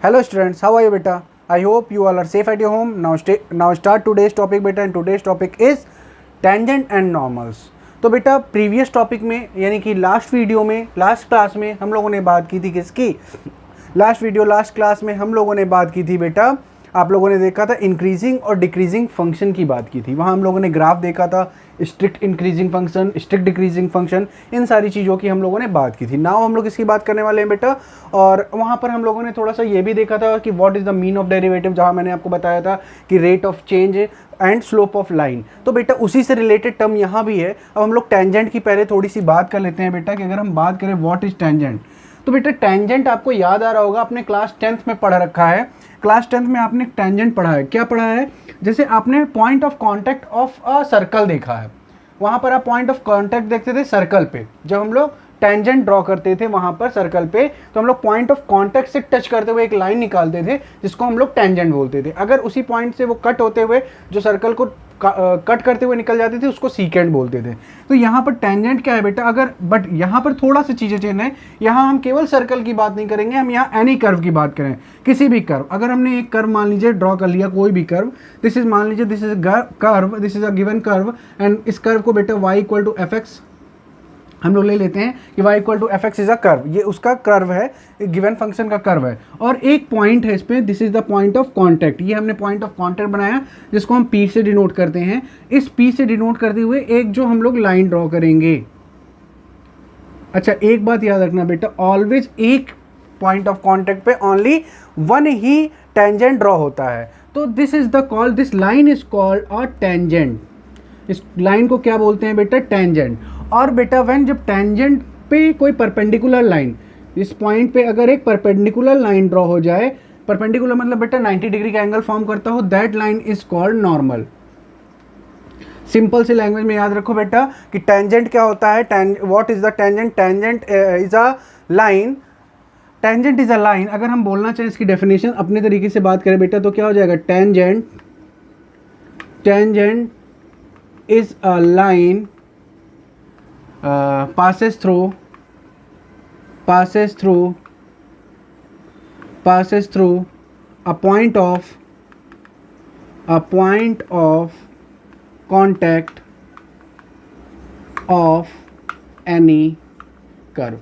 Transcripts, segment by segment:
Hello students, how are you beta? I hope you all are safe at your home. Now start today's topic beta, and today's topic is tangent and normals. तो बेटा previous topic में यानी कि last video में last class में हम लोगों ने बात की थी किसकी? लास्ट क्लास में हम लोगों ने बात की थी बेटा, आप लोगों ने देखा था इंक्रीजिंग और डिक्रीजिंग फंक्शन की बात की थी। वहाँ हम लोगों ने ग्राफ देखा था, strict increasing function, strict decreasing function, इन सारी चीज़ों की हम लोगों ने बात की थी। नाउ हम लोग इसकी बात करने वाले हैं बेटा, और वहाँ पर हम लोगों ने थोड़ा सा ये भी देखा था कि what is the mean of derivative, जहाँ मैंने आपको बताया था कि rate of change and slope of line. तो बेटा उसी से रिलेटेड टर्म यहाँ भी है। अब हम लोग टेंजेंट की पहले थोड़ी सी बात कर लेते हैं बेटा, कि अगर हम बात करें व्हाट इज़ टेंजेंट, तो बेटा टेंजेंट आपको याद आ रहा होगा, आपने क्लास 10th में पढ़ रखा है। क्लास 10th में आपने टेंजेंट पढ़ा है। क्या पढ़ा है? जैसे आपने point of contact of a circle देखा है, वहाँ पर आप पॉइंट ऑफ कांटेक्ट देखते थे सर्कल पे। जब हम लोग टेंजेंट ड्रॉ करते थे वहाँ पर सर्कल पे, तो हम लोग पॉइंट ऑफ कांटेक्ट से टच करते हुए एक लाइन निकालते थे, जिसको हम लोग टेंजेंट बोलते थे। अगर उसी पॉइंट से वो कट होते हुए जो सर्कल को कट करते हुए निकल जाते थे, उसको सीकेंट बोलते थे। तो यहाँ पर टेंजेंट क्या है बेटा? अगर बट यहाँ पर थोड़ा सा चीज़ें चेंज है। यहाँ हम केवल सर्कल की बात नहीं करेंगे, हम यहाँ एनी कर्व की बात करें, किसी भी कर्व। अगर हमने एक कर्व मान लीजिए ड्रॉ कर लिया, कोई भी कर्व, दिस इज मान लीजिए this is curve, this is a given curve, and इस कर्व को बेटा y equal to F X हम लोग ले लेते हैं कि y equal to F X is a curve, ये उसका कर्व है, गिवन फंक्शन का कर्व है। और एक पॉइंट है इसमें, this is the point of contact, ये हमने पॉइंट ऑफ कांटेक्ट बनाया, जिसको हम P से डिनोट करते हैं। इस P से डिनोट करते हुए एक जो हम लोग लाइन ड्रॉ करेंगे। अच्छा, एक बात याद रखना बेटा, ऑलवेज एक पॉइंट ऑफ कांटेक्ट पे ओनली वन ही टेंजेंट ड्रॉ होता है। तो this is the called, this line is called a tangent. इस लाइन को क्या बोलते हैं बेटा? टेंजेंट। और बेटा व्हेन जब टेंजेंट पे कोई परपेंडिकुलर लाइन, इस पॉइंट पे अगर एक परपेंडिकुलर लाइन ड्रॉ हो जाए, परपेंडिकुलर मतलब बेटा 90 डिग्री का एंगल फॉर्म करता हो, that line is called normal. Simple सी लैंग्वेज में याद रखो बेटा कि टेंजेंट क्या होता है, what is the tangent? Tangent is a line, tangent is a line. अगर हम बोलना चाहें इसकी डेफिनेशन अपने तरीके से बात करें बेटा, तो क्या हो जाएगा? Tangent is a line passes through a point of contact of any curve,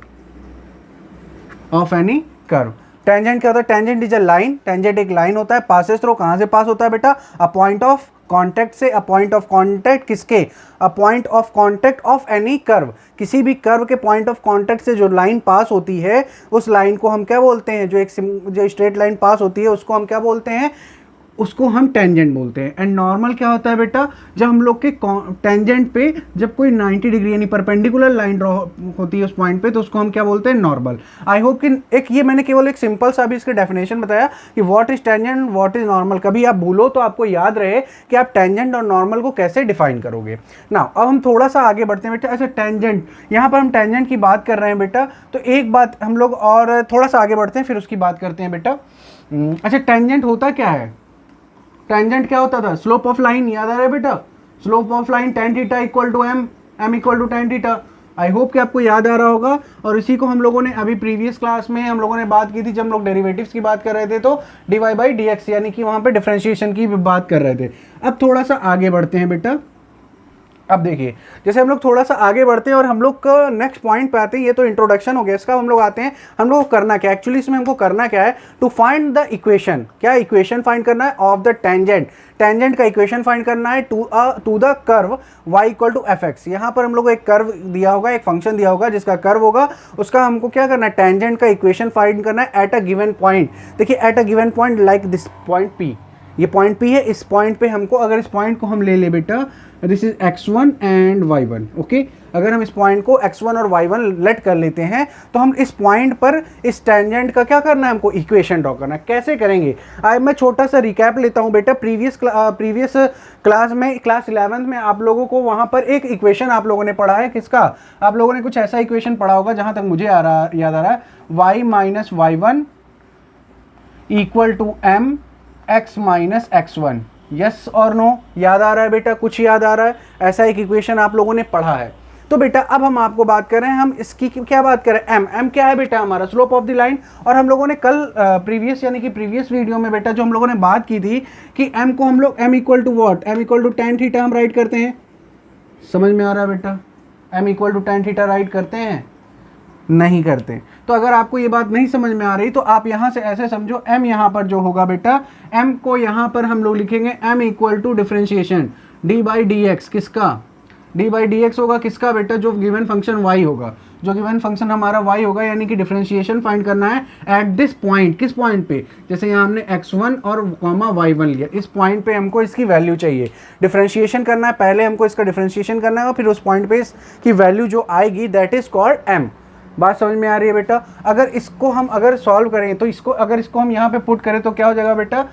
tangent क्या होता है? Tangent is a line, tangent एक लाइन होता है, पासेस थ्रू, कहाँ से पास होता है बेटा? अ पॉइंट ऑफ कॉन्टैक्ट से। अ पॉइंट ऑफ कॉन्टैक्ट किसके? A point of contact of any curve, किसी भी कर्व के पॉइंट ऑफ कॉन्टैक्ट से जो लाइन पास होती है, उस लाइन को हम क्या बोलते हैं? जो स्ट्रेट लाइन पास होती है उसको हम क्या बोलते हैं? उसको हम टेंजेंट बोलते हैं। एंड नॉर्मल क्या होता है बेटा? जब हम लोग के टेंजेंट पे जब कोई 90 डिग्री यानी परपेंडिकुलर लाइन ड्रॉ होती है उस पॉइंट पे, तो उसको हम क्या बोलते हैं? नॉर्मल। आई होप कि एक ये मैंने केवल एक सिंपल सा भी इसका डेफिनेशन बताया कि what is tangent, what is normal. कभी आप भूलो तो आपको याद रहे कि आप टेंजेंट और नॉर्मल को कैसे डिफाइन करोगे। ना अब हम थोड़ा सा आगे बढ़ते हैं बेटा। अच्छा, टेंजेंट, यहाँ पर हम टेंजेंट की बात कर रहे हैं बेटा, तो एक बात हम लोग और थोड़ा सा आगे बढ़ते हैं, फिर उसकी बात करते हैं बेटा। अच्छा, टेंजेंट होता क्या है? टेंजेंट क्या होता था? स्लोप ऑफ लाइन, याद आ रहा है बेटा? Slope of line tan theta equal to m equal to tan theta. I hope कि आपको याद आ रहा होगा। और इसी को हम लोगों ने अभी प्रीवियस क्लास में हम लोगों ने बात की थी, जब हम लोग डेरिवेटिव्स की बात कर रहे थे, तो dy बाई dx यानी कि वहाँ पे डिफरेंशिएशन की बात कर रहे थे। अब थोड़ा सा आगे बढ़ते हैं बेटा। अब देखिए, जैसे हम लोग थोड़ा सा आगे बढ़ते हैं और हम लोग का नेक्स्ट पॉइंट पे आते हैं। ये तो इंट्रोडक्शन हो गया इसका। हम लोग आते हैं, हम लोग को करना क्या एक्चुअली इसमें, हमको करना क्या है? To find the equation. क्या इक्वेशन फाइंड करना है? ऑफ द टेंजेंट, टेंजेंट का इक्वेशन फाइंड करना है to the curve y equal to F X. यहाँ पर हम लोग को एक कर्व दिया होगा, एक फंक्शन दिया होगा जिसका कर्व होगा, उसका हमको क्या करना है? टेंजेंट का इक्वेशन फाइंड करना है एट अ गिवन पॉइंट। देखिए, at a given point like this point P, ये पॉइंट P है। इस पॉइंट पे हमको, अगर इस पॉइंट को हम ले ले बेटा, this is x1 and y1, okay. अगर हम इस पॉइंट को x1 और y1 लेट कर लेते हैं, तो हम इस पॉइंट पर इस टेंजेंट का क्या करना है? हमको इक्वेशन ड्रॉ करना है। कैसे करेंगे? आज मैं छोटा सा रिकैप लेता हूँ बेटा। प्रीवियस क्लास में, क्लास 11th में आप लोगों को वहाँ पर एक इक्वेशन आप लोगों ने पढ़ा है। किसका? आप लोगों ने कुछ ऐसा इक्वेशन पढ़ा होगा, जहाँ तक मुझे याद आ रहा है, y minus y1 equal to m x minus x1। Yes और नो? याद आ रहा है बेटा? कुछ याद आ रहा है? ऐसा एक इक्वेशन आप लोगों ने पढ़ा है। तो बेटा अब हम आपको बात कर रहे हैं, हम इसकी क्या बात कर रहे हैं, एम क्या है बेटा, हमारा स्लोप ऑफ द लाइन। और हम लोगों ने कल प्रीवियस यानी कि प्रीवियस वीडियो में बेटा जो हम लोगों ने बात की थी कि एम को हम लोग M equal to what, M equal to tan theta हम राइट करते हैं। समझ में आ रहा है बेटा, M equal to tan theta write करते हैं, नहीं करते। तो अगर आपको ये बात नहीं समझ में आ रही तो आप यहाँ से ऐसे समझो, m यहाँ पर जो होगा बेटा, m को यहाँ पर हम लोग लिखेंगे m equal to differentiation d by D X, किसका, d बाई डी एक्स होगा किसका बेटा, जो गिवन फंक्शन y होगा, जो गिवन फंक्शन हमारा y होगा, यानी कि डिफरेंशिएशन फाइंड करना है एट दिस पॉइंट। किस पॉइंट पे, जैसे यहाँ हमने x1 और y1 लिया, इस पॉइंट पे हमको इसकी वैल्यू चाहिए, डिफरेंशिएशन करना है, पहले हमको इसका डिफरेंशिएशन करना है और फिर उस पॉइंट पे इसकी वैल्यू जो आएगी दैट इज कॉल्ड m। बात समझ में आ रही है बेटा। अगर इसको हम अगर सॉल्व करें तो इसको अगर इसको हम यहाँ पे पुट करें तो क्या हो जाएगा बेटा,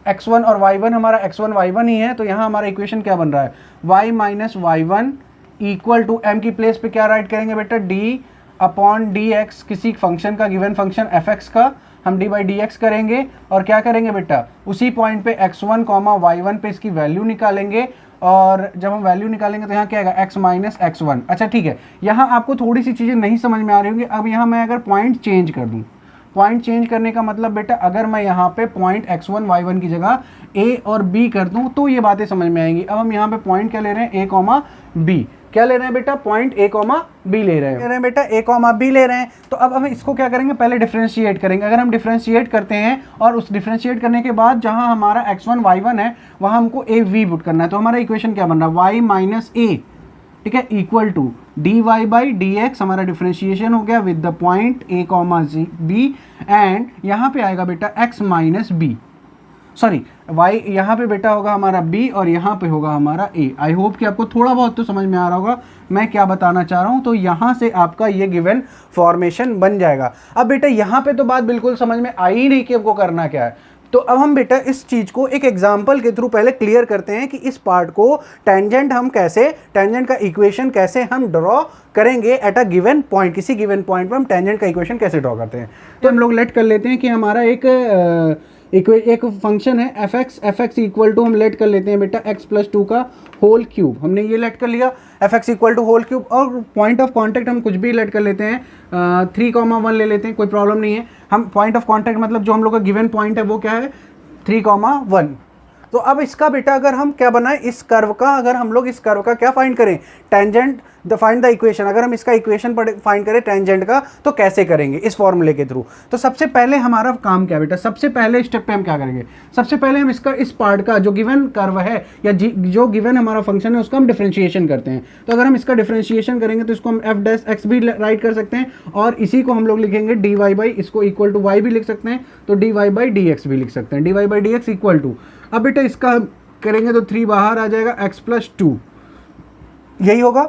x1 और y1 हमारा x1 y1 ही है, तो यहाँ हमारा इक्वेशन क्या बन रहा है, y minus y1 equal to m की प्लेस पे क्या राइट करेंगे बेटा, d अपॉन डी एक्स, किसी फंक्शन का गिवन फंक्शन fx का हम d बाई डी एक्स करेंगे और क्या करेंगे बेटा, उसी पॉइंट पे x1 y1 पे इसकी वैल्यू निकालेंगे। और जब हम वैल्यू निकालेंगे तो यहाँ क्या आएगा, x माइनस x1। अच्छा ठीक है, यहाँ आपको थोड़ी सी चीज़ें नहीं समझ में आ रही होंगी। अब यहाँ मैं अगर पॉइंट चेंज कर दूँ, पॉइंट चेंज करने का मतलब बेटा, अगर मैं यहाँ पे पॉइंट x1 y1 की जगह a और b कर दूँ तो ये बातें समझ में आएंगी। अब हम यहाँ पे पॉइंट क्या ले रहे हैं, a कॉमा b, क्या ले रहे हैं बेटा, पॉइंट a कॉमा b ले रहे हैं बेटा, a कॉमा b ले रहे हैं। तो अब हम इसको क्या करेंगे, पहले डिफरेंशिएट करेंगे। अगर हम डिफरेंशिएट करते हैं और उस डिफरेंशिएट करने के बाद जहां हमारा x1 y1 है वहां हमको a v पुट करना है, तो हमारा इक्वेशन क्या बन रहा है, y माइनस a, ठीक है, equal to D Y by D X, हमारा डिफरेंशिएशन हो गया with the point a comma b, and यहाँ पे आएगा बेटा x minus b, sorry y यहाँ पे बेटा होगा हमारा b और यहाँ पे होगा हमारा a। आई होप कि आपको थोड़ा बहुत तो समझ में आ रहा होगा मैं क्या बताना चाह रहा हूँ। तो यहाँ से आपका ये गिवन फॉर्मेशन बन जाएगा। अब बेटा यहाँ पे तो बात बिल्कुल समझ में आई ही नहीं कि आपको करना क्या है। तो अब हम बेटा इस चीज़ को एक एग्जाम्पल के थ्रू पहले क्लियर करते हैं कि इस पार्ट को टेंजेंट हम कैसे, टेंजेंट का इक्वेशन कैसे हम ड्रॉ करेंगे एट अ गिवन पॉइंट, किसी गिवन पॉइंट पर हम टेंजेंट का इक्वेशन कैसे ड्रॉ करते हैं। तो हम लोग लेट कर लेते हैं कि हमारा एक फंक्शन है fx इक्वल टू, हम लेट कर लेते हैं बेटा x प्लस 2 का होल क्यूब, हमने ये लेट कर लिया fx equal to whole cube. और पॉइंट ऑफ कांटेक्ट हम कुछ भी लेट कर लेते हैं, 3,1 ले लेते हैं, कोई प्रॉब्लम नहीं है। हम पॉइंट ऑफ कांटेक्ट मतलब जो हम लोग का गिवन पॉइंट है वो क्या है, 3,1। तो अब इसका बेटा अगर हम क्या बनाएं, इस कर्व का, अगर हम लोग इस कर्व का क्या फाइंड करें, tangent, the find the equation, अगर हम इसका इक्वेशन फाइंड करें टेंजेंट का तो कैसे करेंगे, इस फॉर्मूले के थ्रू। तो सबसे पहले हमारा काम क्या बेटा, सबसे पहले स्टेप पे हम क्या करेंगे, सबसे पहले हम इसका इस पार्ट का जो गिवन कर्व है या जो गिवन हमारा फंक्शन है उसका हम डिफरेंशिएशन करते हैं। तो अगर हम इसका डिफरेंशिएशन करेंगे तो इसको हम एफ डैश एक्स भी राइट कर सकते हैं और इसी को हम लोग लिखेंगे डी वाई बाई, इसको इक्वल टू वाई भी लिख सकते हैं तो D Y by D X भी लिख सकते हैं, D Y by D X equal to. अब बेटा इसका करेंगे तो 3 बाहर आ जाएगा, x प्लस 2 यही होगा,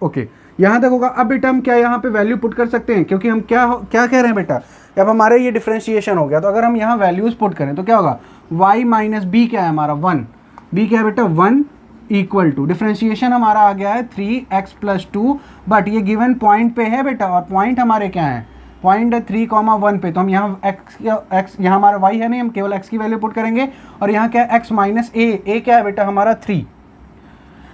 ओके यहाँ तक होगा। अब बेटा हम क्या यहाँ पे वैल्यू पुट कर सकते हैं, क्योंकि हम क्या कह रहे हैं बेटा, अब हमारे ये डिफरेंशिएशन हो गया तो अगर हम यहाँ वैल्यूज पुट करें तो क्या होगा, y माइनस बी क्या है हमारा 1, b क्या है बेटा 1 इक्वल टू, डिफरेंशिएशन हमारा आ गया है 3x प्लस 2, बट ये गिवन पॉइंट पे है बेटा और पॉइंट हमारे क्या है, पॉइंट 3,1 पे। तो हम यहाँ x यहाँ हमारा y है नहीं, हम केवल x की वैल्यू पुट करेंगे और यहाँ क्या है x माइनस a क्या है बेटा हमारा 3।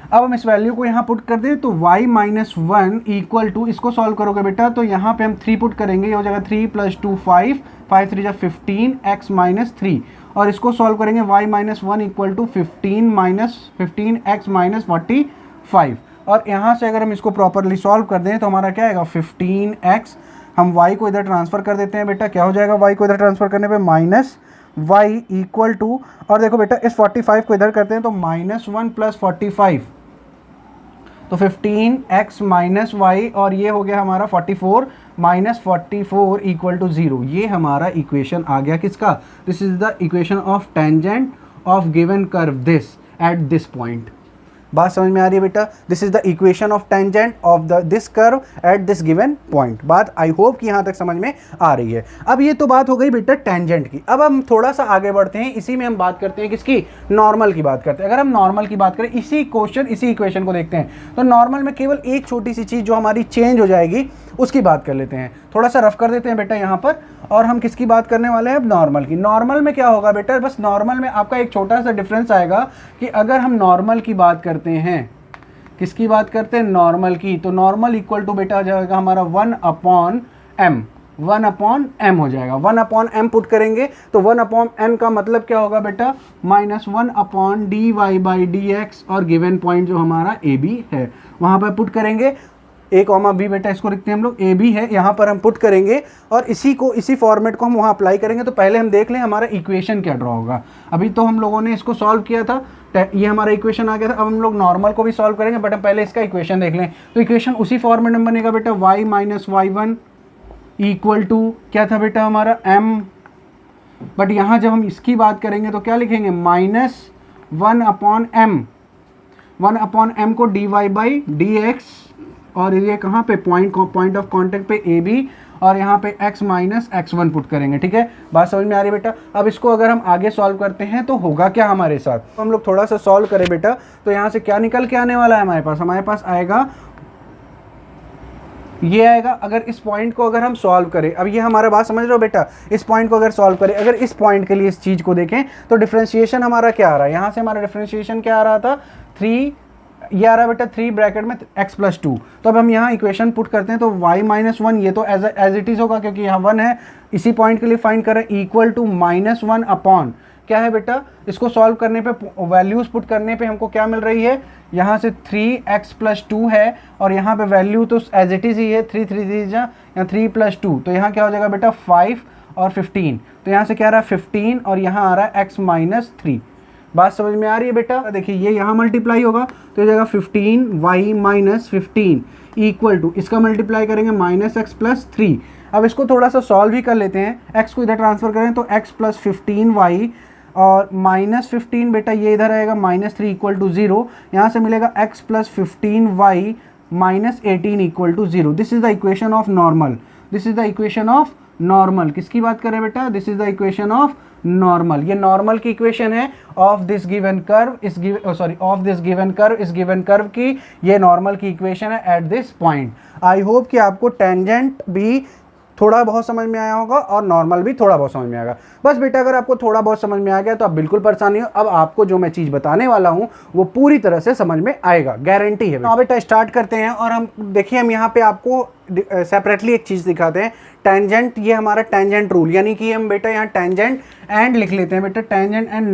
अब हम इस वैल्यू को यहाँ पुट कर दें तो y माइनस 1 इक्वल टू, इसको सॉल्व करोगे बेटा तो यहाँ पे हम 3 पुट करेंगे, ये हो जाएगा 3 प्लस 2 5, 5 3 जा 15 x माइनस 3, और इसको सॉल्व करेंगे y minus 1 equal to 15 x minus 45। और यहाँ से अगर हम इसको प्रॉपरली सॉल्व कर दें तो हमारा क्या आएगा 15x, हम y को इधर ट्रांसफ़र कर देते हैं बेटा, क्या हो जाएगा y को इधर ट्रांसफ़र करने पे माइनस y इक्वल टू, और देखो बेटा इस 45 को इधर करते हैं तो -1 प्लस 45 तो 15x माइनस y, और ये हो गया हमारा 44 माइनस 44 इक्वल टू 0। ये हमारा इक्वेशन आ गया किसका, this is the equation of tangent of given curve this eight this point. बात समझ में आ रही है बेटा, this is the equation of tangent of the this curve at this given point. बात आई होप कि यहाँ तक समझ में आ रही है। अब ये तो बात हो गई बेटा टेंजेंट की। अब हम थोड़ा सा आगे बढ़ते हैं, इसी में हम बात करते हैं किसकी, नॉर्मल की बात करते हैं। अगर हम नॉर्मल की बात करें, इसी क्वेश्चन इसी इक्वेशन को देखते हैं तो नॉर्मल में केवल एक छोटी सी चीज़ जो हमारी चेंज हो जाएगी उसकी बात कर लेते हैं। थोड़ा सा रफ कर देते हैं बेटा यहाँ पर, और हम किसकी बात करने वाले हैं अब, नॉर्मल की। नॉर्मल में क्या होगा बेटा, बस नॉर्मल में आपका एक छोटा सा डिफरेंस आएगा कि अगर हम नॉर्मल की बात करते हैं, किसकी बात करते हैं, नॉर्मल की। तो नॉर्मल इक्वल टू बेटा आ जाएगा हमारा 1/m, 1/m हो जाएगा। 1/m पुट करेंगे तो 1/m का मतलब क्या होगा बेटा, -1/dy/dx, और गिवन पॉइंट जो हमारा ए बी है वहाँ पर पुट करेंगे। a, b बेटा इसको लिखते हैं हम लोग, ए बी है, यहाँ पर हम पुट करेंगे और इसी फॉर्मेट को हम वहाँ अप्लाई करेंगे। तो पहले हम देख लें हमारा इक्वेशन क्या ड्रॉ होगा। अभी तो हम लोगों ने इसको सॉल्व किया था, ये हमारा इक्वेशन आ गया था। अब हम लोग नॉर्मल को भी सॉल्व करेंगे, बट हम पहले इसका इक्वेशन देख लें। तो इक्वेशन उसी फॉर्मेट में बनेगा बेटा, y - y1 इक्वल टू क्या था बेटा हमारा m, बट यहाँ जब हम इसकी बात करेंगे तो क्या लिखेंगे, -1/m, 1/m को dy/dx, और ये कहाँ पे, पॉइंट ऑफ कांटेक्ट पे ए बी, और यहाँ पे x - x1 पुट करेंगे। ठीक है, बात समझ में आ रही है बेटा। अब इसको अगर हम आगे सॉल्व करते हैं तो होगा क्या हमारे साथ, तो हम लोग थोड़ा सा सॉल्व करें बेटा। तो यहाँ से क्या निकल के आने वाला है हमारे पास आएगा, ये आएगा। अगर इस पॉइंट को अगर हम सॉल्व करें, अब ये हमारा बात समझ रहे हो बेटा, इस पॉइंट को अगर सॉल्व करें, अगर इस पॉइंट के लिए इस चीज़ को देखें तो डिफरेंशिएशन हमारा क्या आ रहा है, यहाँ से हमारा डिफरेंशिएशन क्या आ रहा था, 3, ये आ रहा है बेटा 3 ब्रैकेट में x+2। तो अब हम यहाँ इक्वेशन पुट करते हैं तो y - 1, ये तो एज इट इज़ होगा क्योंकि यहाँ 1 है, इसी पॉइंट के लिए फाइंड कर रहे हैं, इक्वल टू -1 अपॉन क्या है बेटा, इसको सॉल्व करने पे वैल्यूज़ पुट करने पे हमको क्या मिल रही है, यहाँ से 3x+2 है, और यहाँ पे वैल्यू तो एज इट इज़ ही है, 3 यहाँ 3+2, तो यहाँ क्या हो जाएगा बेटा 5 और 15। तो यहाँ से क्या आ रहा है 15, और यहाँ आ रहा है x - 3। बात समझ में आ रही है बेटा। देखिए ये यहाँ मल्टीप्लाई होगा तो ये जाएगा 15y - 15 इक्वल टू, इसका मल्टीप्लाई करेंगे -x+3। अब इसको थोड़ा सा सॉल्व ही कर लेते हैं, x को इधर ट्रांसफ़र करें तो x + 15y और -15 बेटा ये इधर आएगा -3 इक्वल टू 0। यहाँ से मिलेगा x + 15y - 18 equal to 0। This is the equation of normal, this is the equation of normal. किसकी बात करें बेटा, this is the equation of normal. ये नॉर्मल की इक्वेशन है of this given curve, of this given curve, इस given curve की ये नॉर्मल की इक्वेशन है at this point. I hope कि आपको टेंजेंट भी थोड़ा बहुत समझ में आया होगा और नॉर्मल भी थोड़ा बहुत समझ में आएगा। बस बेटा अगर आपको थोड़ा बहुत समझ में आ गया तो आप बिल्कुल परेशान नहीं हो, अब आपको जो मैं चीज़ बताने वाला हूँ वो पूरी तरह से समझ में आएगा, गारंटी है। हाँ बेटा स्टार्ट करते हैं, और हम देखिए हम यहाँ पे आपको सेपरेटली एक चीज़ दिखाते हैं, टेंजेंट, ये हमारा टेंजेंट रूल, यानी कि हम बेटा यहाँ टेंजेंट एंड लिख लेते हैं बेटा, tangent and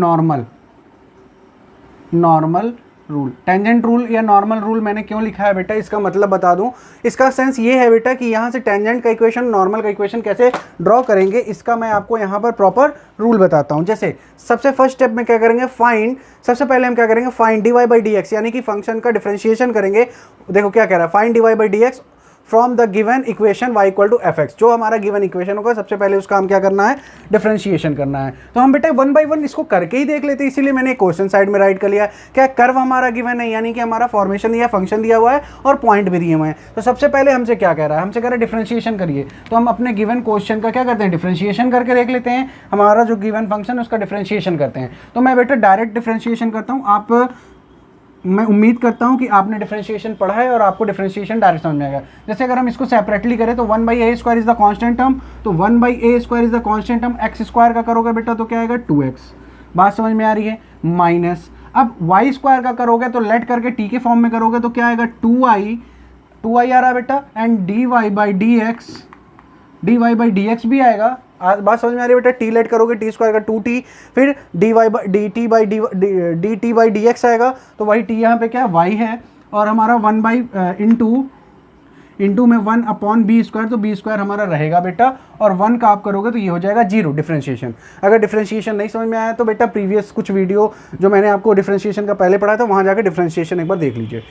normal rule. Tangent rule या नॉर्मल रूल मैंने क्यों लिखा है बेटा, इसका मतलब बता दूं। इसका सेंस ये है बेटा कि यहाँ से टेंजेंट का इक्वेशन नॉर्मल का इक्वेशन कैसे ड्रॉ करेंगे, इसका मैं आपको यहाँ पर प्रॉपर रूल बताता हूँ। जैसे सबसे फर्स्ट स्टेप में क्या करेंगे, फाइंड, सबसे पहले हम क्या करेंगे, फाइंड dy/dx, यानी कि फंक्शन का डिफरेंशिएशन करेंगे। देखो क्या कह रहा है, find dy/dx from the given equation y = fx। जो हमारा गिवन इक्वेशन होगा सबसे पहले उसका हम क्या करना है, डिफरेंशिएशन करना है। तो हम बेटा 1 बाई 1 इसको करके ही देख लेते हैं, इसीलिए मैंने क्वेश्चन साइड में राइट कर लिया। क्या कर्व हमारा गिवन है, यानी कि हमारा फॉर्मेशन दिया, फंक्शन दिया हुआ है और पॉइंट भी दिए हुए हैं। तो सबसे पहले हमसे क्या कह रहा है, हमसे कह रहा है डिफरेंशिएशन करिए। तो हम अपने गिवन क्वेश्चन का क्या करते हैं, डिफरेंशिएशन करके देख लेते हैं, हमारा जो गिवन फंक्शन है उसका डिफरेंशिएशन करते हैं। तो मैं बेटा डायरेक्ट डिफरेंशिएशन करता हूँ। मैं उम्मीद करता हूं कि आपने डिफरेंशिएशन पढ़ा है और आपको डिफरेंशिएशन डायरेक्ट समझ में आएगा। जैसे अगर हम इसको सेपरेटली करें तो 1/a² is the constant term, तो 1/a² is the constant term, x² का करोगे बेटा तो क्या आएगा 2x। बात समझ में आ रही है, माइनस, अब y² का करोगे तो लेट करके t के फॉर्म में करोगे तो क्या आएगा 2i आ रहा है बेटा, एंड dy/dx भी आएगा। बात समझ में आ रही है बेटा, टी लेट करोगे t² का 2t, फिर dt/dx आएगा, तो वही t यहाँ पे क्या है y है, और हमारा 1 इंटू में 1/b², तो b² हमारा रहेगा बेटा, और 1 का आप करोगे तो ये हो जाएगा 0 डिफरेंशिएशन। अगर डिफरेंशिएशन नहीं समझ में आया तो बेटा प्रीवियस कुछ वीडियो जो मैंने आपको डिफरेंशिएशन का पहले पढ़ाया था वहाँ जाकर डिफरेंशिएशन एक बार देख लीजिए।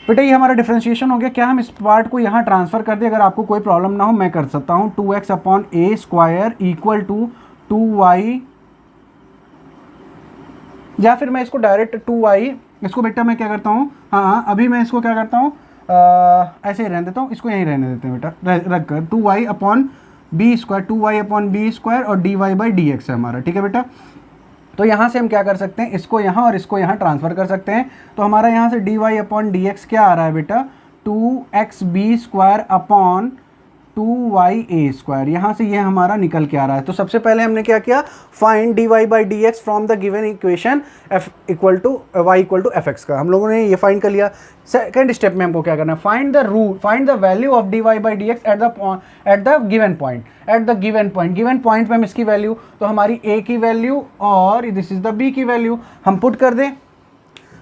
बेटा ये हमारा डिफरेंशिएशन हो गया। क्या हम इस पार्ट को यहाँ ट्रांसफ़र कर दें, अगर आपको कोई प्रॉब्लम ना हो मैं कर सकता हूँ। 2x/a² इक्वल टू 2y, या फिर मैं इसको डायरेक्ट 2y, इसको बेटा मैं क्या करता हूँ, हाँ अभी मैं इसको क्या करता हूँ, ऐसे ही रहने देता हूँ, इसको यहीं रहने देते हैं बेटा, रख कर 2y/b² 2y/b² और dy/dx है हमारा, ठीक है बेटा। तो यहाँ से हम क्या कर सकते हैं, इसको यहाँ और इसको यहाँ ट्रांसफ़र कर सकते हैं। तो हमारा यहाँ से dy/dx क्या आ रहा है बेटा, 2xb² अपॉन 2ya²। यहाँ से ये हमारा निकल के आ रहा है। तो सबसे पहले हमने क्या किया, find dy/dx from the given equation f equal to y equal to fx का। हम लोगों ने ये फाइंड कर लिया। सेकंड स्टेप में हमको क्या करना है, find the value of dy/dx eight the given point. Given point पे हम इसकी वैल्यू, तो हमारी a की वैल्यू और दिस इज द b की वैल्यू हम पुट कर दें।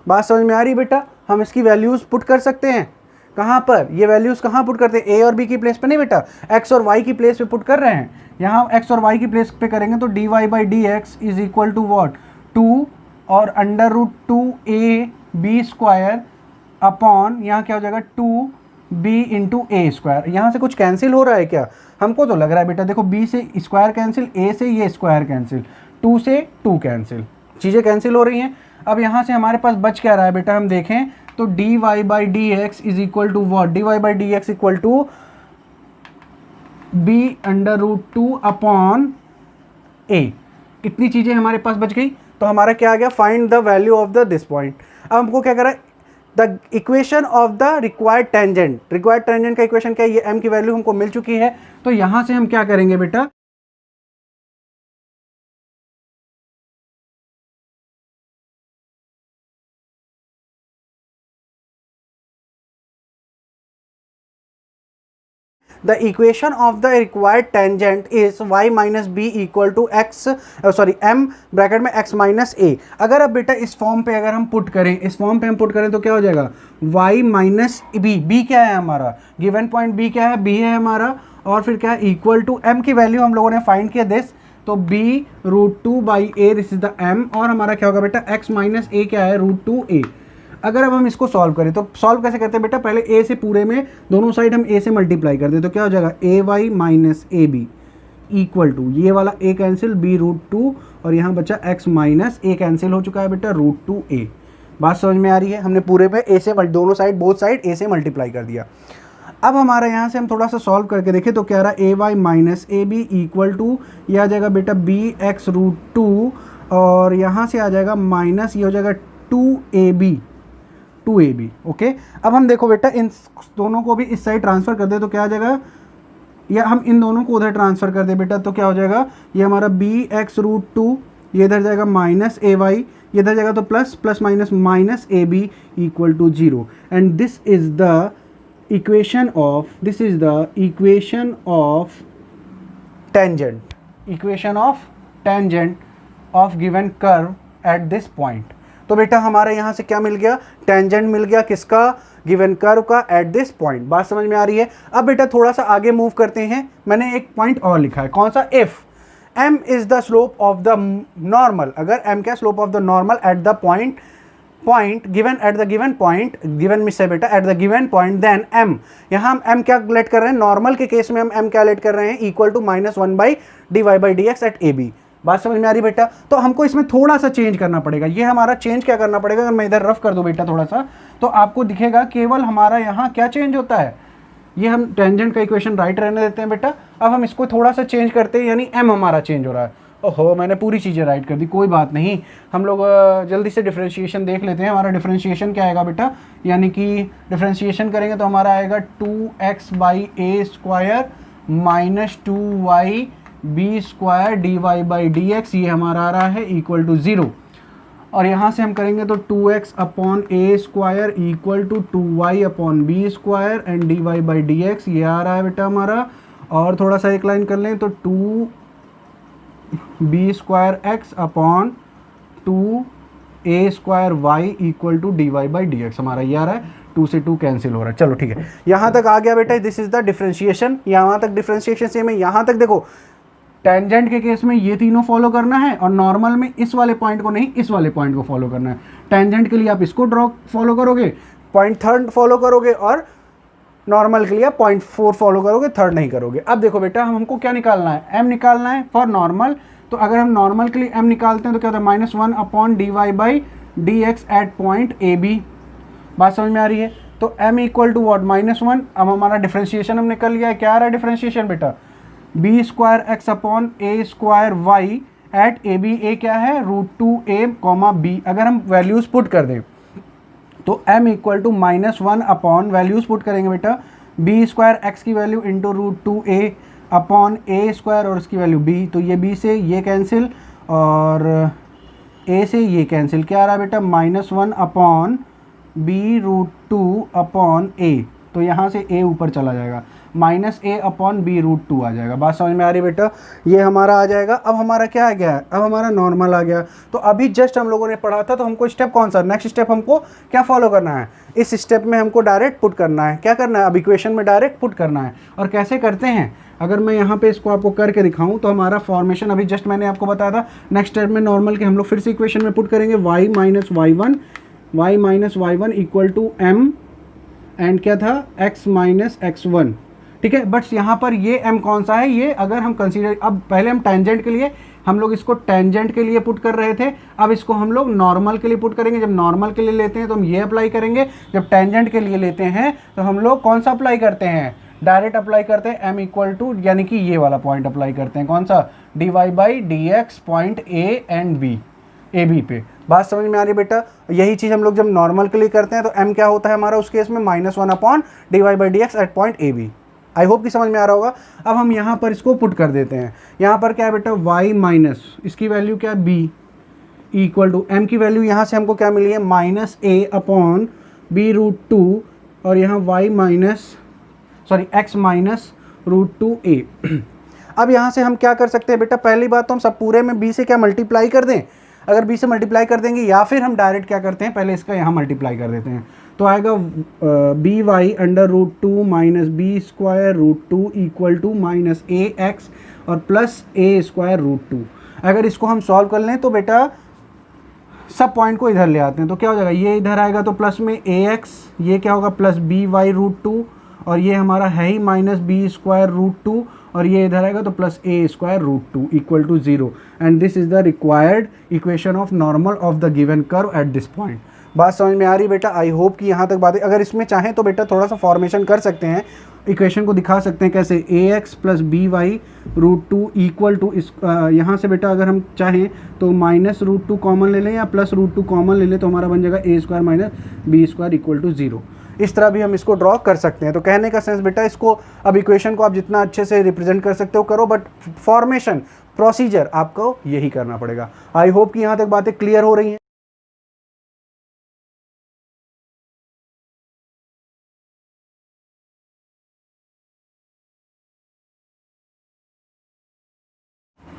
बात समझ में आ रही बेटा? हम इसकी वैल्यूज पुट कर सकते हैं। कहाँ पर ये वैल्यूज कहाँ पुट करते हैं, a और b की प्लेस पे नहीं बेटा, x और y की प्लेस पे पुट कर रहे हैं। यहाँ x और y की प्लेस पे करेंगे तो dy/dx is equal to what, 2 और √2ab² अपॉन यहाँ क्या हो जाएगा 2b इंटू a²। यहाँ से कुछ कैंसिल हो रहा है क्या? हमको तो लग रहा है बेटा, देखो b से स्क्वायर कैंसिल, a से ये स्क्वायर कैंसिल, 2 से 2 कैंसिल, चीज़ें कैंसिल हो रही हैं। अब यहाँ से हमारे पास बच क्या रहा है बेटा, हम देखें तो dy/dx is equal to what, dy/dx equal to b√2 upon a। कितनी चीज़ें हमारे पास बच गई? तो हमारा क्या आ गया, find the value of the this point. अब हमको क्या करा, the equation of the required tangent का इक्वेशन क्या है, ये m की वैल्यू हमको मिल चुकी है। तो यहाँ से हम क्या करेंगे बेटा, the equation of the required tangent is y minus b equal to x m bracket में x माइनस a। अगर अब बेटा इस फॉर्म पे अगर हम पुट करें, तो क्या हो जाएगा, y माइनस b क्या है हमारा, गिवन पॉइंट b क्या है, b है हमारा, और फिर क्या है इक्वल टू m की वैल्यू हम लोगों ने फाइंड किया दिस, तो b√2/a this is the m, और हमारा क्या होगा बेटा x माइनस a क्या है √2a। अगर अब हम इसको सॉल्व करें तो सॉल्व कैसे करते हैं बेटा, पहले a से पूरे में दोनों साइड हम a से मल्टीप्लाई कर दें, तो क्या हो जाएगा ay minus ab equal to, ये वाला a कैंसिल b√2 और यहाँ बचा x माइनस a कैंसिल हो चुका है बेटा √2a। बात समझ में आ रही है? हमने पूरे पे a से दोनों साइड बोथ साइड a से मल्टीप्लाई कर दिया। अब हमारा यहाँ से हम थोड़ा सा सॉल्व करके देखें तो क्या रहा, ay minus ab equal to, यह आ जाएगा बेटा bx√2 और यहाँ से आ जाएगा माइनस, ये हो जाएगा 2ab। ओके। अब हम देखो बेटा इन दोनों को भी इस साइड ट्रांसफ़र कर दे तो क्या आ जाएगा, या हम इन दोनों को उधर ट्रांसफ़र कर दे बेटा तो क्या हो जाएगा, ये हमारा bx√2, ये इधर जाएगा माइनस ay, ये इधर जाएगा तो plus minus ab equal to 0। And this is the equation of tangent of given curve at this point. तो बेटा हमारे यहाँ से क्या मिल गया, टेंजेंट मिल गया, किसका, गिवन कर्व का एट दिस पॉइंट। बात समझ में आ रही है? अब बेटा थोड़ा सा आगे मूव करते हैं। मैंने एक पॉइंट और लिखा है, कौन सा, if m is the slope of the normal, अगर m क्या slope of the normal at the point given at the given point, given में से बेटा at the given point, then m, यहाँ हम m क्या लेट कर रहे हैं, नॉर्मल के केस में हम m क्या लेट कर रहे हैं, equal to -1/dy/dx eight ab। बात समझ में आ रही बेटा? तो हमको इसमें थोड़ा सा चेंज करना पड़ेगा। ये हमारा चेंज क्या करना पड़ेगा, अगर मैं इधर रफ कर दूं बेटा थोड़ा सा, तो आपको दिखेगा केवल हमारा यहाँ क्या चेंज होता है, ये हम टेंजेंट का इक्वेशन राइट रहने देते हैं बेटा। अब हम इसको थोड़ा सा चेंज करते हैं, यानी m हमारा चेंज हो रहा है। ओहो, मैंने पूरी चीज़ें राइट कर दी, कोई बात नहीं। हम लोग जल्दी से डिफ्रेंशिएशन देख लेते हैं। हमारा डिफ्रेंशिएशन क्या आएगा बेटा, यानी कि डिफ्रेंशिएशन करेंगे तो हमारा आएगा 2x/a² माइनस 2y/b² dy/dx, ये हमारा आ रहा है इक्वल टू 0। और यहाँ से हम करेंगे तो 2x/a² equal to 2y/b² and dy/dx, ये आ रहा है बेटा हमारा। और थोड़ा सा एक लाइन कर लें तो 2b²x upon 2a²y equal to dy/dx, हमारा ये आ रहा है। 2 से 2 कैंसिल हो रहा है। चलो ठीक है, यहाँ तक आ गया बेटा, दिस इज द डिफरेंशिएशन। यहाँ तक डिफरेंशिएशन सेम है। यहाँ तक देखो, टेंजेंट के केस में ये तीनों फॉलो करना है और नॉर्मल में इस वाले पॉइंट को नहीं, इस वाले पॉइंट को फॉलो करना है। टेंजेंट के लिए आप इसको ड्रॉ फॉलो करोगे, पॉइंट थर्ड फॉलो करोगे, और नॉर्मल के लिए आप पॉइंट 4 फॉलो करोगे, थर्ड नहीं करोगे। अब देखो बेटा, हमको क्या निकालना है, m निकालना है फॉर नॉर्मल। तो अगर हम नॉर्मल के लिए m निकालते हैं तो क्या होता है, -1/dy/dx एट पॉइंट AB। बात समझ में आ रही है? तो m इक्वल टू वॉट, -1। अब हमारा डिफ्रेंशिएशन हमने कर लिया है। क्या आ रहा है डिफ्रेंशिएशन बेटा, b²x upon a²y eight AB। a क्या है, √2a, b। अगर हम वैल्यूज़ पुट कर दें तो m equal to -1 upon, values put करेंगे बेटा, बी स्क्वायर एक्स की value into root 2a upon A square और उसकी वैल्यू b, तो ये b से ये कैंसिल और a से ये कैंसिल, क्या आ रहा है बेटा -1 upon B root 2 upon a, तो यहाँ से a ऊपर चला जाएगा, -a अपॉन बी रूट 2 आ जाएगा। बात समझ में आ रही बेटा, ये हमारा आ जाएगा। अब हमारा क्या आ गया है, अब हमारा नॉर्मल आ गया। तो अभी जस्ट हम लोगों ने पढ़ा था, तो हमको स्टेप कौन सा, नेक्स्ट स्टेप हमको क्या फॉलो करना है, इस स्टेप में हमको डायरेक्ट पुट करना है। क्या करना है, अब इक्वेशन में डायरेक्ट पुट करना है। और कैसे करते हैं, अगर मैं यहाँ पे इसको आपको करके दिखाऊं तो हमारा फॉर्मेशन अभी जस्ट मैंने आपको बताया था, नेक्स्ट स्टेप में नॉर्मल के हम लोग फिर से इक्वेशन में पुट करेंगे, y minus y1 equal to m and क्या था x माइनस x1, ठीक है। बट यहाँ पर ये m कौन सा है, ये अगर हम कंसीडर, अब पहले हम टेंजेंट के लिए, हम लोग इसको टेंजेंट के लिए पुट कर रहे थे, अब इसको हम लोग नॉर्मल के लिए पुट करेंगे। जब नॉर्मल के लिए लेते हैं तो हम ये अप्लाई करेंगे, जब टेंजेंट के लिए लेते हैं तो हम लोग कौन सा अप्लाई करते हैं, डायरेक्ट अप्लाई करते हैं, m इक्वल टू यानी कि ये वाला पॉइंट अप्लाई करते हैं, कौन सा, dy by D X point a and b, A B पे। बात समझ में आ रही बेटा, यही चीज़ हम लोग जब नॉर्मल के लिए करते हैं तो m क्या होता है हमारा उस केस में, -1 upon dy by D X at point A B. I hope कि समझ में आ रहा होगा। अब हम यहाँ पर इसको पुट कर देते हैं, यहाँ पर क्या है बेटा, y माइनस इसकी वैल्यू क्या है b इक्वल टू m की वैल्यू यहाँ से हमको क्या मिली है, -a अपॉन बी रूट 2 और यहाँ y minus x minus root 2a। अब यहाँ से हम क्या कर सकते हैं बेटा, पहली बात तो हम सब पूरे में b से क्या मल्टीप्लाई कर दें, अगर b से मल्टीप्लाई कर देंगे, या फिर हम डायरेक्ट क्या करते हैं, पहले इसका यहाँ मल्टीप्लाई कर देते हैं, तो आएगा B Y under root 2 minus B square root 2 equal to minus A X और प्लस ए स्क्वायर रूट 2। अगर इसको हम सॉल्व कर लें तो बेटा सब पॉइंट को इधर ले आते हैं, तो क्या हो जाएगा, ये इधर आएगा तो प्लस में ए एक्स, ये क्या होगा प्लस बी वाई रूट 2 और ये हमारा है ही माइनस बी स्क्वायर रूट 2 और ये इधर आएगा तो plus A square root 2 equal to 0 and this is the required equation of normal of the given curve at this point. बात समझ में आ रही बेटा, आई होप कि यहाँ तक बातें, अगर इसमें चाहें तो बेटा थोड़ा सा फॉर्मेशन कर सकते हैं, इक्वेशन को दिखा सकते हैं कैसे, A X plus B Y root 2 equal to इस यहाँ से बेटा अगर हम चाहें तो माइनस रूट 2 कॉमन ले लें या प्लस रूट 2 कॉमन ले लें, तो हमारा बन जाएगा A square minus B square equal to 0। इस तरह भी हम इसको ड्रॉ कर सकते हैं। तो कहने का सेंस बेटा, इसको अब इक्वेशन को आप जितना अच्छे से रिप्रेजेंट कर सकते हो करो, बट फॉर्मेशन प्रोसीजर आपको यही करना पड़ेगा। आई होप कि यहाँ तक बातें क्लियर हो रही हैं।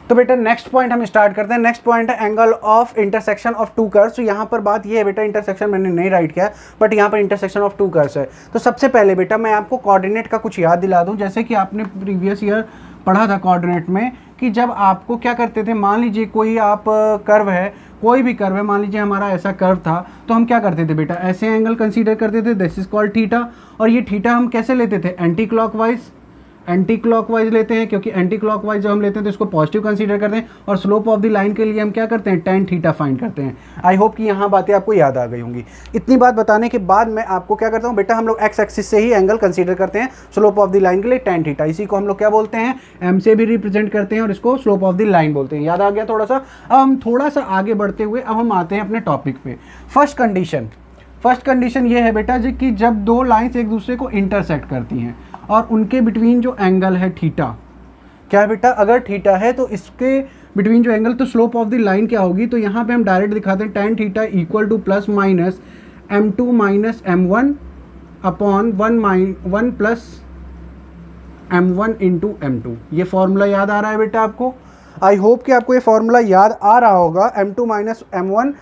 तो बेटा नेक्स्ट पॉइंट हम स्टार्ट करते हैं। नेक्स्ट पॉइंट है angle of intersection of to curves. तो यहाँ पर बात ये है बेटा, इंटरसेक्शन मैंने नहीं राइट किया, बट यहाँ पर इंटरसेक्शन ऑफ टू कर्व्स है। तो सबसे पहले बेटा मैं आपको कोऑर्डिनेट का कुछ याद दिला दूँ, जैसे कि आपने प्रीवियस ईयर पढ़ा था कोऑर्डिनेट में कि जब आपको क्या करते थे, मान लीजिए कोई आप कर्व है, कोई भी कर्व है, मान लीजिए हमारा ऐसा कर्व था, तो हम क्या करते थे बेटा, ऐसे एंगल कंसीडर करते थे, दिस इज कॉल्ड थीटा। और ये थीटा हम कैसे लेते थे, एंटी क्लॉकवाइज लेते हैं, क्योंकि एंटी क्लॉकवाइज जब हम लेते हैं तो इसको पॉजिटिव कंसीडर करते हैं, और स्लोप ऑफ द लाइन के लिए हम क्या करते हैं, tan थीटा फाइंड करते हैं। आई होप कि यहाँ बातें आपको याद आ गई होंगी। इतनी बात बताने के बाद मैं आपको क्या करता हूँ बेटा, हम लोग एक्स एक्सिस से ही एंगल कंसीडर करते हैं स्लोप ऑफ द लाइन के लिए tan थीटा। इसी को हम लोग क्या बोलते हैं, एम से भी रिप्रेजेंट करते हैं और इसको स्लोप ऑफ द लाइन बोलते हैं। याद आ गया थोड़ा सा। अब हम थोड़ा सा आगे बढ़ते हुए अब हम आते हैं अपने टॉपिक पे। फर्स्ट कंडीशन ये है बेटा जी कि जब दो लाइंस एक दूसरे को इंटरसेक्ट करती हैं और उनके बिटवीन जो एंगल है थीटा, क्या है बेटा, अगर थीटा है तो इसके बिटवीन जो एंगल, तो स्लोप ऑफ द लाइन क्या होगी, तो यहाँ पे हम डायरेक्ट दिखाते हैं tan theta equal two plus minus m2 minus m1 upon 1 plus m1 into m2। ये फॉर्मूला याद आ रहा है बेटा आपको? आई होप कि आपको ये फॉर्मूला याद आ रहा होगा। m2 minus m1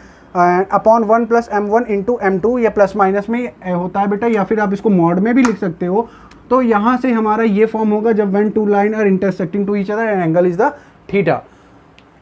upon 1 plus m1 into m2, ये प्लस माइनस में होता है बेटा, या फिर आप इसको मॉड में भी लिख सकते हो। तो यहाँ से हमारा ये फॉर्म होगा जब when two line are intersecting to each other and angle is the theta.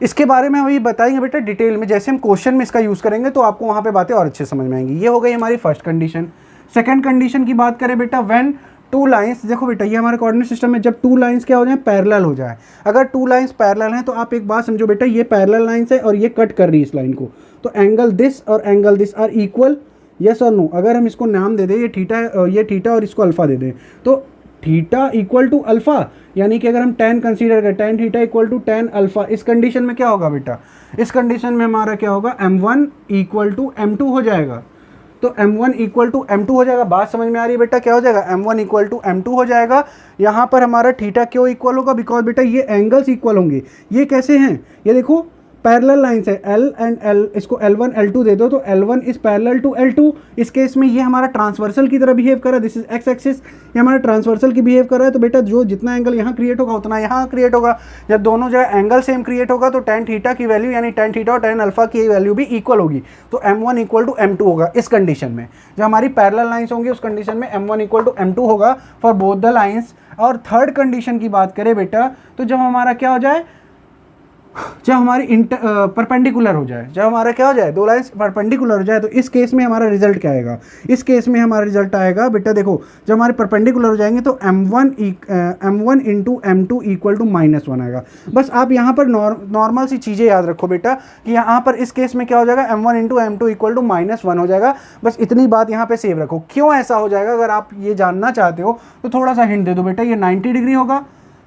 इसके बारे में अभी बताएंगे बेटा डिटेल में, जैसे हम क्वेश्चन में इसका यूज़ करेंगे तो आपको वहाँ पे बातें और अच्छे समझ में आएंगी। ये हो गई हमारी फर्स्ट कंडीशन। सेकंड कंडीशन की बात करें बेटा, व्हेन टू लाइंस, देखो बेटा ये हमारा कोऑर्डिनेट सिस्टम है, जब टू लाइंस क्या हो जाए, पैरेलल हो जाए। अगर टू लाइंस पैरेलल हैं तो आप एक बात समझो बेटा, ये पैरेलल लाइंस है और ये कट कर रही है इस लाइन को, तो एंगल दिस और angle this are equal, yes और नो। अगर हम इसको नाम दे दें, ये थीटा और इसको अल्फा दे दें, तो थीटा इक्वल टू अल्फा, यानी कि अगर हम tan कंसीडर करें, tan theta equal to tan alpha, इस कंडीशन में क्या होगा बेटा, इस कंडीशन में हमारा क्या होगा, m1 इक्वल टू m2 हो जाएगा। तो m1 इक्वल टू m2 हो जाएगा। बात समझ में आ रही है बेटा? क्या हो जाएगा? m1 इक्वल टू m2 हो जाएगा। यहाँ पर हमारा थीटा क्यों इक्वल होगा? बिकॉज बेटा ये एंगल्स इक्वल होंगे। ये कैसे हैं? ये देखो पैरेलल लाइंस है, L एंड L, इसको L1 L2 दे दो तो L1 is parallel to L2। इस केस में ये हमारा ट्रांसवर्सल की तरह बिहेव कर रहा है, दिस इज एक्स एक्सिस, ये हमारा ट्रांसवर्सल की बिहेव कर रहा है। तो बेटा जो जितना एंगल यहाँ क्रिएट होगा उतना यहाँ क्रिएट होगा। जब दोनों जगह एंगल सेम क्रिएट होगा तो tan थीटा की वैल्यू यानी tan थीटा और tan अल्फा की वैल्यू भी इक्वल होगी। तो m1 इक्वल टू m2 होगा इस कंडीशन में। जब हमारी पैरेलल लाइंस होंगी उस कंडीशन में m1 इक्वल टू m2 होगा फॉर बोथ द लाइंस। और थर्ड कंडीशन की बात करें बेटा, तो जब हमारा क्या हो जाए, जब हमारी परपेंडिकुलर हो जाए, जब हमारा क्या हो जाए, दो लाइंस परपेंडिकुलर हो जाए, तो इस केस में हमारा रिजल्ट क्या आएगा? इस केस में हमारा रिजल्ट आएगा बेटा देखो, जब हमारे परपेंडिकुलर हो जाएंगे तो m1 into m2 equal to -1 आएगा। बस आप यहाँ पर नॉर्मल सी चीज़ें याद रखो बेटा कि यहाँ पर इस केस में क्या हो जाएगा, m1 into m2 equal to -1 हो जाएगा। बस इतनी बात यहाँ पे सेव रखो। क्यों ऐसा हो जाएगा? अगर आप ये जानना चाहते हो तो थोड़ा सा हिंट दे दो बेटा। ये 90 डिग्री होगा,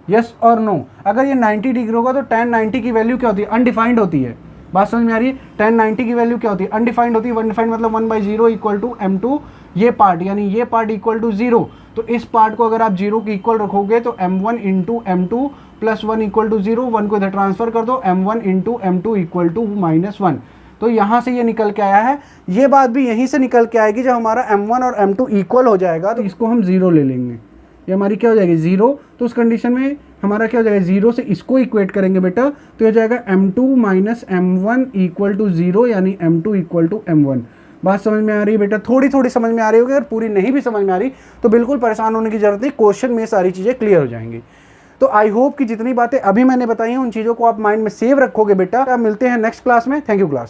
यस और नो। अगर ये 90 डिग्री होगा तो tan 90 की वैल्यू क्या होती है? अनडिफाइंड होती है। बात समझ में आ रही है? tan 90 की वैल्यू क्या होती है? अनडिफाइंड होती है। अनडिफाइंड मतलब 1/0 इक्वल टू m2 ये पार्ट, यानी ये पार्ट इक्वल टू 0। तो इस पार्ट को अगर आप 0 की इक्वल रखोगे तो m1 into m2 plus 1 equal to 0, 1 को इधर ट्रांसफर कर दो, m1 into m2 equal to -1। तो यहाँ से ये निकल के आया है। ये बात भी यहीं से निकल के आएगी जब हमारा m1 और m2 इक्वल हो जाएगा तो इसको हम 0 ले लेंगे। ये हमारी क्या हो जाएगी? 0। तो उस कंडीशन में हमारा क्या हो जाएगा? 0 से इसको इक्वेट करेंगे बेटा तो ये हो जाएगा m2 minus m1 equal to 0, यानी m2 इक्वल टू m1। बात समझ में आ रही है बेटा? थोड़ी थोड़ी समझ में आ रही होगी। अगर पूरी नहीं भी समझ में आ रही तो बिल्कुल परेशान होने की जरूरत नहीं, क्वेश्चन में सारी चीज़ें क्लियर हो जाएंगी। तो आई होप कि जितनी बातें अभी मैंने बताई हैं उन चीज़ों को आप माइंड में सेव रखोगे बेटा। अब मिलते हैं नेक्स्ट क्लास में। Thank you class.